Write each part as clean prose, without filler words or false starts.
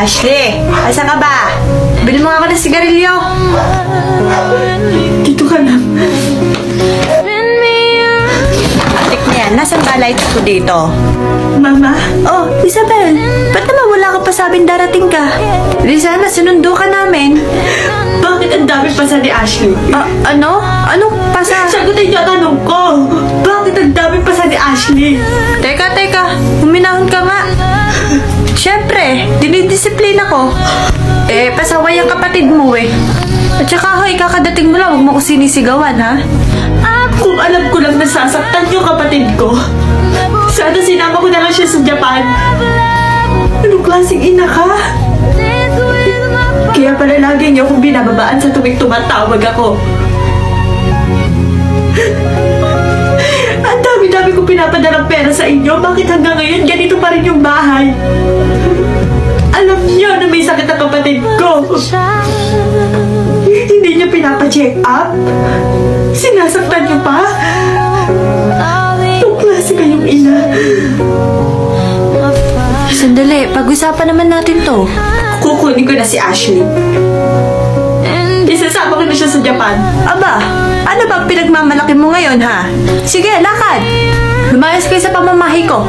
Ashley, asa ka ba? Bili mo nga ako ng sigarilyo. Dito ka na. Atik niyan, nasan ba light ko dito? Mama? Oh, Isabel, ba't naman wala ka pa sabing darating ka? Di sana sinundo ka namin. Bakit ang dami pa sa ni Ashley? Ano? Anong pasa? Sagutin niyo ang tanong ko. Bakit ang dami pa sa ni Ashley? Teka, huminahon ka nga. Siyempre, dinidisiplina ko. Eh, pasaway ang kapatid mo eh. At saka hoy, kakadating mo lang, huwag mo ko sinisigawan ha. Kung alam ko lang nasasaktan yung kapatid ko, sana sinama ko na lang siya sa Japan. Anong klaseng ina ka? Kaya pala lagi niyo akong binababaan sa tuwing tumatawag ako. Ang dami-dami kong pinapadalang pera sa inyo. Bakit hanggang ngayon ganito pa rin yung bahay? Alam niyo na may sakit ang kapatid ko. Hindi niyo pinapa-check up? Sinasaktan niyo pa? Anong klase kayong ina? Sandali, pag-usapan naman natin to. Kukunin ko na si Ashley. Isasama ko na siya sa Japan. Aba, ano ba pinagmamalaki mo ngayon ha? Sige, lakad. Lumayas kayo sa pamamahay ko.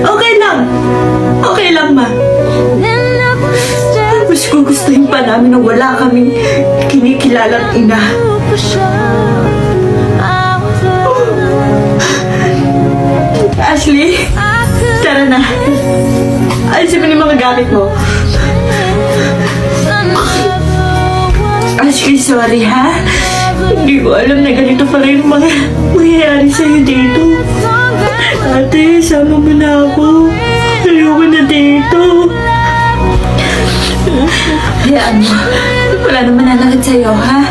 Okay lang. Okay lang, ma. Mas gugustuhin pa namin na wala kaming kinikilalang ina. Ashley, tara na. Alisin mo na yung mga gamit mo. Ashley, sorry ha. Hindi ko alam na ganito pala yung mga mangyayari sa'yo dito. Ate, sama mo na ako. Ayoko na dito. Hayaan mo. Wala naman nanakit sa'yo, ha?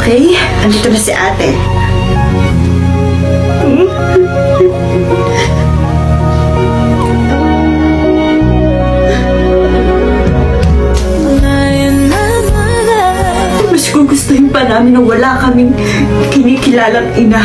Okay? Andito na si ate. Mas gugustuhin pa namin na wala kaming kinikilalang ina.